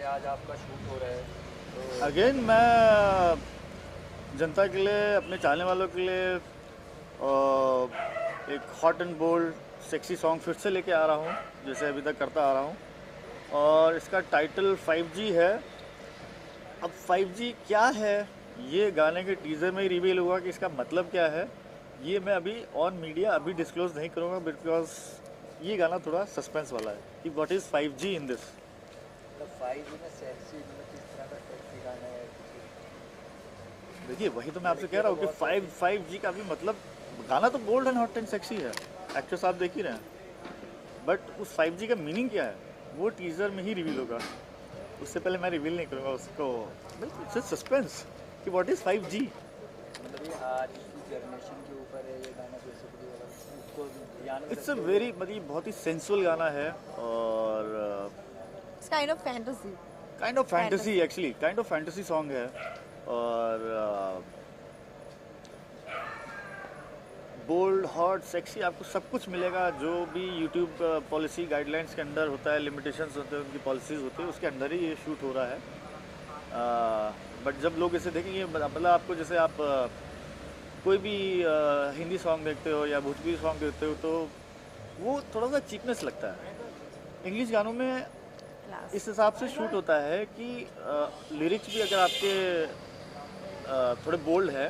आज आपका शूट हो रहा है तो अगेन मैं जनता के लिए, अपने चाहने वालों के लिए एक hot and bold sexy song फिर से लेके आ रहा हूँ, जैसे अभी तक करता आ रहा हूँ। और इसका टाइटल 5G है। अब 5G क्या है, ये गाने के टीज़र में ही रिवील हुआ कि इसका मतलब क्या है। ये मैं अभी ऑन मीडिया अभी डिस्क्लोज नहीं करूँगा, बिकॉज ये गाना थोड़ा सस्पेंस वाला है कि what is 5G in this. मतलब 5G में सेक्सी मतलब किस तरह का सेक्सी गाना है देखिए, वही तो मैं आपसे कह रहा हूँ कि 5G का भी मतलब, गाना तो bold and hot and sexy है, एक्ट्रेस आप देख ही रहे हैं, बट उस 5G का मीनिंग क्या है वो टीज़र में ही रिवील होगा। उससे पहले मैं रिवील नहीं करूँगा उसको। बिल्कुल सस्पेंस कि व्हाट इज़ 5G। मतलब ये आज की जनरेशन के ऊपर है ये गाना बेसिकली, अगर उसको ध्यान में इट्स अ रखते हुए वेरी, मतलब बहुत ही सेंसुअल गाना है और It's kind of fantasy. Kind of fantasy, Fantasy. Actually kind of fantasy song है। और बोल्ड हॉट सेक्सी आपको सब कुछ मिलेगा, जो भी यूट्यूब पॉलिसी गाइडलाइंस के अंदर होता है, लिमिटेशंस होते हैं, उनकी पॉलिसीज़ होती है, उसके अंदर ही ये शूट हो रहा है। बट जब लोग इसे देखेंगे, मतलब आपको जैसे आप कोई भी हिंदी सॉन्ग देखते हो या भोजपुरी सॉन्ग देखते हो तो वो थोड़ा सा चीपनेस लगता है। इंग्लिश गानों में Class. इस हिसाब से शूट होता है कि लिरिक्स भी अगर आपके थोड़े बोल्ड है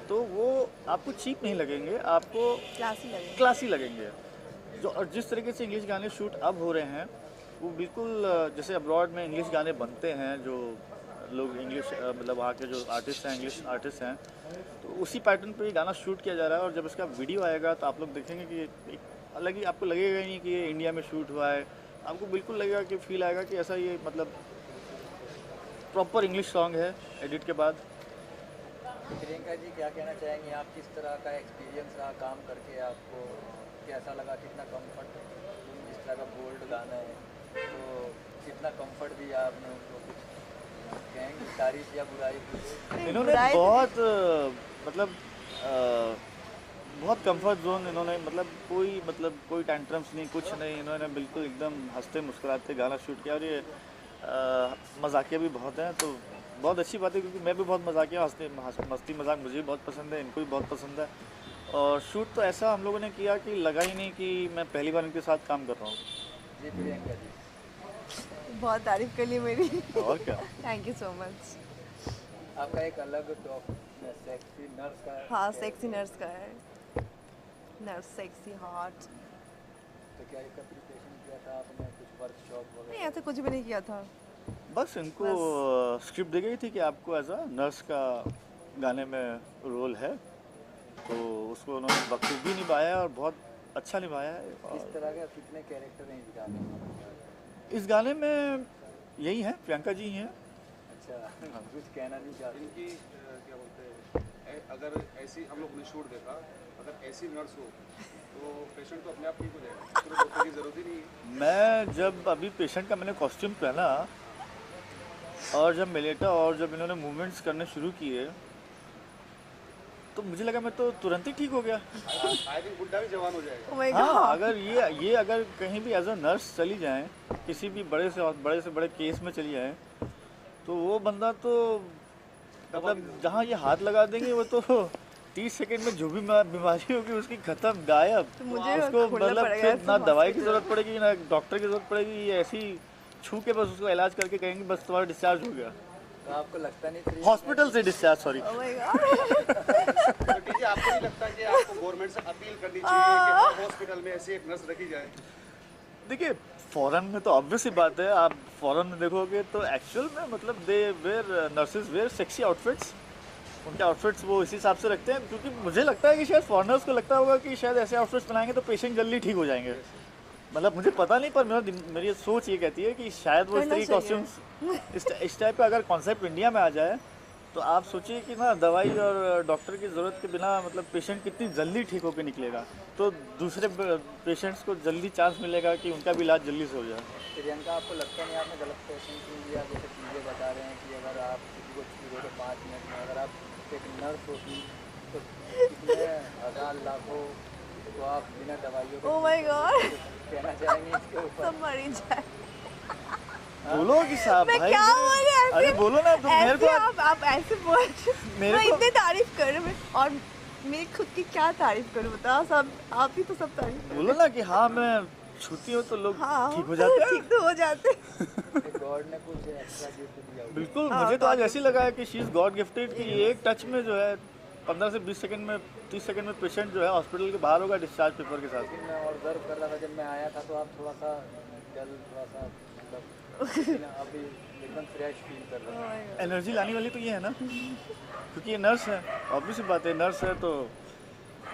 तो वो आपको चीप नहीं लगेंगे, आपको Classy लगेगा. क्लासी लगेंगे। जो और जिस तरीके से इंग्लिश गाने शूट अब हो रहे हैं वो बिल्कुल जैसे अब्रॉड में इंग्लिश गाने बनते हैं, जो लोग इंग्लिश मतलब वहाँ के जो आर्टिस्ट हैं, इंग्लिश आर्टिस्ट हैं, तो उसी पैटर्न पे ये गाना शूट किया जा रहा है। और जब इसका वीडियो आएगा तो आप लोग देखेंगे कि एक अलग ही, आपको लगेगा ही नहीं कि ये इंडिया में शूट हुआ है। आपको बिल्कुल लगेगा कि फील आएगा कि ऐसा ये मतलब प्रॉपर इंग्लिश सॉन्ग है एडिट के बाद। प्रियंका जी क्या कहना चाहेंगे, आप किस तरह का एक्सपीरियंस रहा काम करके, आपको कैसा लगा, कितना कंफर्ट, जिस तरह का बोल्ड गाना है तो कितना कंफर्ट दिया आपने उनको, कुछ कहेंगे तारीफ या बुराई कुछ? इन्होंने बुराई तो- बहुत मतलब बहुत कंफर्ट जोन, इन्होंने मतलब कोई टेंट्रम्स नहीं, कुछ नहीं, इन्होंने बिल्कुल एकदम हंसते मुस्कुराते गाना शूट किया। और ये मजाकिया भी बहुत हैं, तो बहुत अच्छी बात है, क्योंकि मैं भी बहुत मजाकिया, मस्ती मजाक मुझे भी बहुत पसंद है, इनको भी बहुत पसंद है। और शूट तो ऐसा हम लोगों ने किया कि लगा ही नहीं कि मैं पहली बार इनके साथ काम कर रहा हूँ। जी प्रियंका जी, बहुत तारीफ कर ली मेरी. और क्या। Thank you so much. आपका एक अलग सेक्सी नर्स का हाँ, सेक्सी नर्स का है. Nurse sexy hot. तो क्या इसका प्रिपरेशन किया था आपने, कुछ वर्कशॉप नहीं, वगैरह? ऐसा कुछ भी नहीं किया था. बस इनको स्क्रिप्ट दी गई थी कि आपको एज अ नर्स का गाने में रोल है, तो उसको उन्होंने बखूबी निभाया और बहुत अच्छा निभाया है। किस और तरह के कितने कैरेक्टर हैं इस गाने में? इस गाने में यही है, प्रियंका जी ही हैं। अच्छा, कुछ कहना नहीं चाहते? इनकी क्या बोलते हैं, अगर ऐसी हम लोग ने शूट देखा, अगर ऐसी नर्स हो तो पेशेंट तो अपने आप ठीक हो जाएगा, तो डॉक्टर की ज़रूरत ही नहीं है। मैं जब अभी पेशेंट का मैंने कॉस्ट्यूम पहना और जब मैं लेटा और जब इन्होंने मूवमेंट्स करने शुरू किए तो मुझे लगा मैं तो तुरंत ही ठीक हो गया। आई थिंक बुढ़ा भी जवान हो जाएगा। Oh my हाँ, God. अगर ये अगर कहीं भी एज अ नर्स चली जाएं, किसी भी बड़े से बड़े केस में चली जाएं, तो वो बंदा तो मतलब जहाँ ये हाथ लगा देंगे वो तो 30 सेकंड में जो भी बीमारी होगी उसकी खत्म, गायब। तो मुझे उसको खोलना मतलब पड़ेगा फिर ना ऐसे दवाई की hospital. जरूरत पड़ेगी ना डॉक्टर की जरूरत पड़ेगी, ये ऐसी छू के बस उसको इलाज करके कहेंगे बस तुम्हारा डिस्चार्ज हो गया, तो आपको लगता नहीं प्रियंका हॉस्पिटल से discharge, sorry. Oh my God. तो टीजी, आपको नहीं लगता कि आपको गवर्नमेंट से अपील करनी चाहिए कि हर हॉस्पिटल में ऐसी एक नर्स रखी जाए? देखिए, फॉरेन में तो ऑब्वियस ही बात है, आप फॉरेन में देखोगे तो एक्चुअल में मतलब they were nurses wear sexy outfits, उनके आउटफिट्स वो इसी हिसाब से रखते हैं, क्योंकि मुझे लगता है कि शायद फॉरेनर्स को लगता होगा कि शायद ऐसे आउटफिट्स बनाएंगे तो पेशेंट जल्दी ठीक हो जाएंगे। मतलब मुझे पता नहीं, पर मेरी सोच ये कहती है कि शायद वो इस करना तरह की चाहिए. कॉस्ट्यूम्स इस टाइप का अगर कॉन्सेप्ट इंडिया में आ जाए तो आप सोचिए कि ना दवाई और डॉक्टर की ज़रूरत के बिना मतलब पेशेंट कितनी जल्दी ठीक होकर निकलेगा, तो दूसरे पेशेंट्स को जल्दी चांस मिलेगा कि उनका भी इलाज जल्दी से हो जाए। प्रियंका, आपको लगता नहीं आपने गलत फैशन चुन लिया? जैसे चीज़ें बता रहे हैं कि अगर आप किसी को छू रहे तो 5 मिनट में, अगर आप एक नर्स होती तो कितने हज़ार लाखों तो आप बिना दवाइयों के Oh my God. कहना चाहेंगे इसके ऊपर? सब मर ही जाए. बोलो कि साहब मैं भाई क्या बोले ऐसे? अरे बोलो ना तुम मेरे ऐसे को आप ऐसे बोल मेरे मैं को- इतनी तारीफ कर रही हूँ और मैं खुद की क्या तारीफ करूँ बताओ, सब आप ही तो सब तारीफ कर बोलो ना कि हाँ मैं छूती हूँ तो लोग हाँ ठीक हो जाते हैं। ठीक तो हो जाते गॉड ने कुछ एक्स्ट्रा गिफ्ट दिया होगा। बिल्कुल हाँ, मुझे तो आज God ऐसे ही लगा है कि शी इज़ गॉड गिफ्टेड कि एक टच में जो है 15 से 20 सेकंड में 30 सेकंड में पेशेंट जो है हॉस्पिटल के बाहर होगा डिस्चार्ज पेपर के साथ। लेकिन मैं ऑब्जर्व कर रहा था जब मैं आया था तो आप थोड़ा सा डल, थोड़ा सा मतलब लेकिन अभी एकदम फ्रेश फील कर रहे हैं। एनर्जी लाने वाली तो ये है ना, क्योंकि ये नर्स है, ऑब्वियस सी बात है नर्स है, तो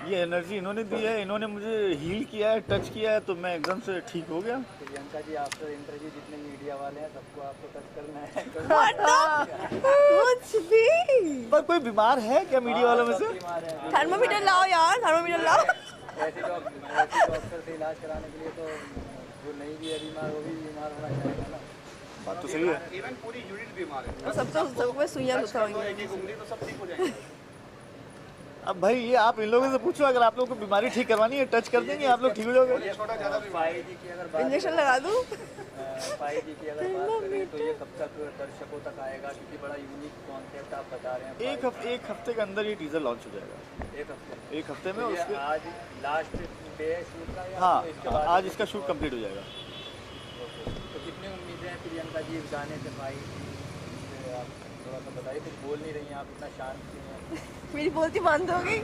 ये एनर्जी इन्होंने दी है, इन्होंने मुझे हील किया है, टच किया है, तो मैं एकदम से ठीक हो गया। प्रियंका जी आफ्टर इंटरव्यू जितने मीडिया वाले हैं सबको आपको टच करना है। कुछ भी। पर कोई बीमार है क्या मीडिया वालों में से? बीमार हैं। थर्मोमीटर लाओ यार, थर्मोमीटर लाओ। ऐसे डॉक्टर से इलाज कराने के लिए तो जो नहीं भी है बीमार वो भी बीमार होना चाहेगा ना। बात तो सही है। इवन पूरी यूनिट बीमार है। तो सबको सुइयां टच कर दो घुसाओगे। एक एक उंगली तो सब ठीक हो जाएगा। अब भाई ये आप इन लोगों से पूछो, अगर आप लोगों को बीमारी ठीक करवानी है टच कर देंगे आप लोग ठीक हो जाओगे। ये छोटा ज़्यादा बीमार है। 5G की अगर बात इंजेक्शन लगा दूं? 5G की अगर बात करें तो ये कब तक दर्शकों तक आएगा, क्योंकि बड़ा यूनिक कॉन्सेप्ट आप बता रहे हैं। एक हफ्ते के अंदर ये टीजर लॉन्च हो जाएगा, एक हफ्ते एक हफ्ते में। तो ये उसके आज लास्ट डे शूट का या हाँ तो इसके बाद आज इसका शूट कंप्लीट हो जाएगा। तो कितनी उम्मीदें हैं प्रियंका जी इस गाने से? भाई से आप थोड़ा सा बताइए, कुछ बोल नहीं रही हैं आप, इतना शांत क्यों हैं? मेरी बोलती बंद हो गई।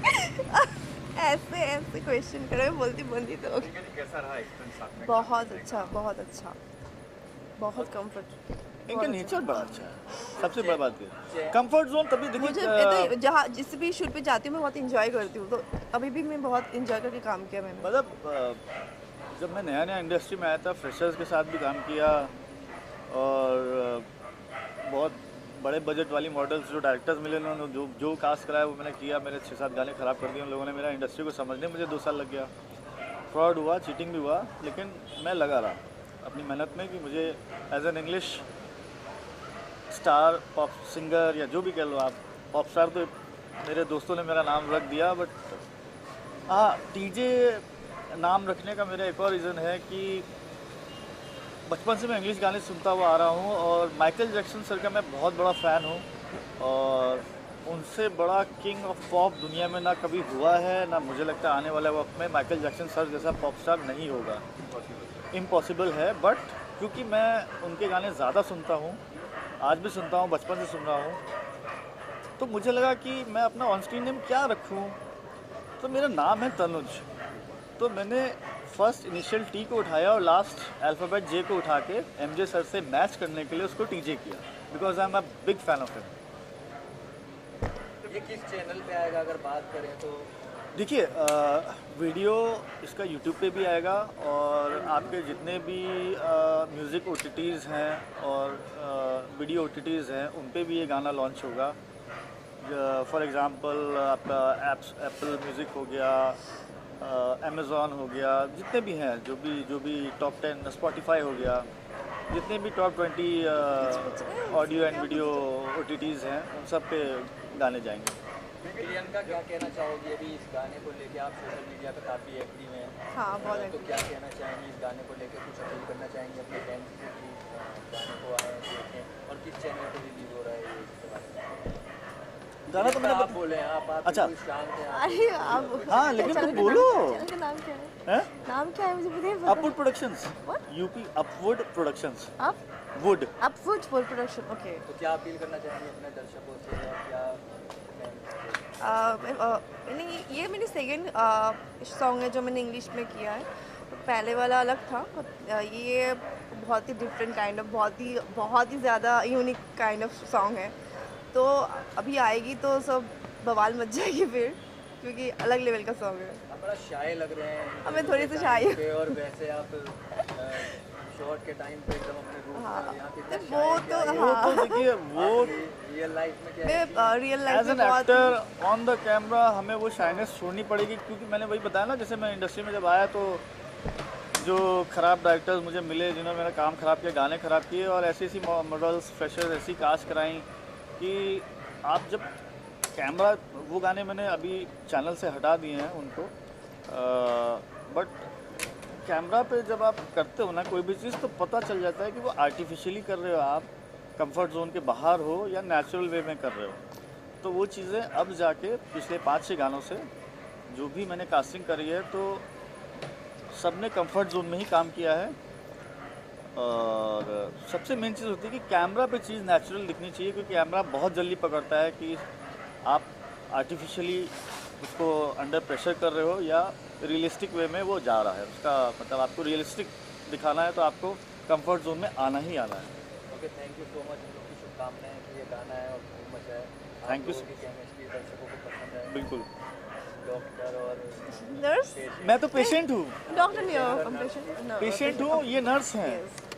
ऐसे ऐसे क्वेश्चन करे, बोलती बंद ही तो हो गई। कैसा रहा एक्सपीरियंस साथ में? बहुत अच्छा, बहुत अच्छा, बहुत कंफर्ट। इनका नेचर बड़ा अच्छा है, सबसे बड़ी बात ये कंफर्ट जोन। तभी मुझे देखिए तो जहाँ जिस भी शूट पे जाती हूँ मैं बहुत इंजॉय करती हूँ, तो अभी भी मैं बहुत इंजॉय करके काम किया मैंने। मतलब जब मैं नया नया इंडस्ट्री में आया था, फ्रेशर्स के साथ भी काम किया और बहुत बड़े बजट वाली मॉडल्स जो डायरेक्टर्स मिले उन्होंने जो कास्ट कराया वो मैंने किया। मेरे 6-7 गाने ख़राब कर दिए उन लोगों ने। मेरा इंडस्ट्री को समझने मुझे 2 साल लग गया। फ्रॉड हुआ, चीटिंग भी हुआ, लेकिन मैं लगा रहा अपनी मेहनत में कि मुझे as an English star pop singer या जो भी कह लो आप, पॉप स्टार तो मेरे दोस्तों ने मेरा नाम रख दिया, बट हाँ टीजे नाम रखने का मेरा एक और रीज़न है कि बचपन से मैं इंग्लिश गाने सुनता हुआ आ रहा हूँ और माइकल जैक्सन सर का मैं बहुत बड़ा फ़ैन हूँ और उनसे बड़ा किंग ऑफ पॉप दुनिया में ना कभी हुआ है, ना मुझे लगता है आने वाले वक्त में माइकल जैक्सन सर जैसा पॉप स्टार नहीं होगा। इम्पॉसिबल है, बट क्योंकि मैं उनके गाने ज़्यादा सुनता हूँ, आज भी सुनता हूँ, बचपन से सुन रहा हूँ, तो मुझे लगा कि मैं अपना ऑन स्क्रीन नेम क्या रखूँ। तो मेरा नाम है तनुज, तो मैंने फर्स्ट इनिशियल टी को उठाया और लास्ट अल्फ़ाबेट जे को उठा के एमजे सर से मैच करने के लिए उसको टीजे किया, because I am a big fan of him. ये किस चैनल पे आएगा अगर बात करें तो? देखिए वीडियो इसका यूट्यूब पे भी आएगा और आपके जितने भी म्यूज़िक OTTs हैं और वीडियो OTTs हैं उन पे भी ये गाना लॉन्च होगा। फॉर एग्ज़ाम्पल आपका एप्पल म्यूज़िक हो गया, अमेज़ॉन हो गया, जितने भी हैं जो भी टॉप 10, स्पॉटिफाई हो गया, जितने भी top 20 audio and video OTTs हैं उन सब पे गाने जाएंगे। प्रियंका क्या कहना चाहोगी अभी इस गाने को लेके? आप सोशल मीडिया पे काफ़ी एक्टिव हैं। हाँ बहुत तो active। क्या कहना चाहेंगी इस गाने को लेके? कुछ अपील करना चाहेंगे अपने फैंस से कि गाने को आए देखें, और किस चैनल पे रिलीज हो रहा है ये इसके बारे में? गाना तो मैंने आप बोले हैं, आप अच्छा। बिल्कुल शांत हैं आप। अरे आप हाँ, लेकिन चैनल तुम का बोलो। नाम- चैनल का नाम क्या है? हैं? नाम क्या है मुझे बताइए। Upwood productions, What? UP Upwood productions, आप wood. Upwood for production, okay. तो क्या अपील करना चाहेंगे अपने दर्शकों से और क्या नहीं, ये मेरी सेकंड सॉन्ग है जो मैंने इंग्लिश में किया है। पहले वाला अलग था, ये बहुत ही डिफरेंट काइंड ऑफ, बहुत ही ज़्यादा यूनिक काइंड ऑफ सॉन्ग है। तो अभी आएगी तो सब बवाल मच जाएगी फिर, क्योंकि अलग लेवल का सॉन्ग है। आप बड़ा शाय लग रहे हैं अब मैं थोड़ी सी shy हूँ। पे, और वैसे आप शॉर्ट के टाइम पे एकदम अपने रूप हाँ, में यहाँ पे इतना वो shy तो क्या है? वो तो देखिए वो रियल लाइफ में क्या है? मैं रियल एज लाइफ एन में बहुत एक्टर ऑन द कैमरा हमें वो शाइनेस छोड़नी पड़ेगी, क्योंकि मैंने वही बताया ना, जैसे मैं इंडस्ट्री में जब आया तो जो ख़राब डायरेक्टर्स मुझे मिले जिन्होंने मेरा काम ख़राब किया, गाने ख़राब किए, और ऐसी मॉडल्स फ्रेशर्स ऐसी कास्ट कराई कि आप जब कैमरा, वो गाने मैंने अभी चैनल से हटा दिए हैं उनको, बट कैमरा पे जब आप करते हो ना कोई भी चीज़ तो पता चल जाता है कि वो आर्टिफिशियली कर रहे हो आप, कंफर्ट जोन के बाहर हो या नेचुरल वे में कर रहे हो। तो वो चीज़ें अब जाके पिछले 5-6 गानों से जो भी मैंने कास्टिंग करी है तो सब ने कंफर्ट जोन में ही काम किया है। और सबसे मेन चीज़ होती है कि कैमरा पे चीज़ नेचुरल दिखनी चाहिए, क्योंकि कैमरा बहुत जल्दी पकड़ता है कि आप आर्टिफिशियली उसको अंडर प्रेशर कर रहे हो या रियलिस्टिक वे में वो जा रहा है। उसका मतलब आपको रियलिस्टिक दिखाना है तो आपको कंफर्ट जोन में आना ही आना है। Okay, thank you so much. हम लोग की शुभकामनाएं कि ये गाना है और खूब मजा है। Thank you, आप लोगों की केमिस्ट्री दर्शकों को पसंद है। बिल्कुल। डॉक्टर और नर्स, मैं तो पेशेंट हूँ, डॉक्टर नहीं हो, पेशेंट, पेशेंट हूँ, ये नर्स हैं। Yes.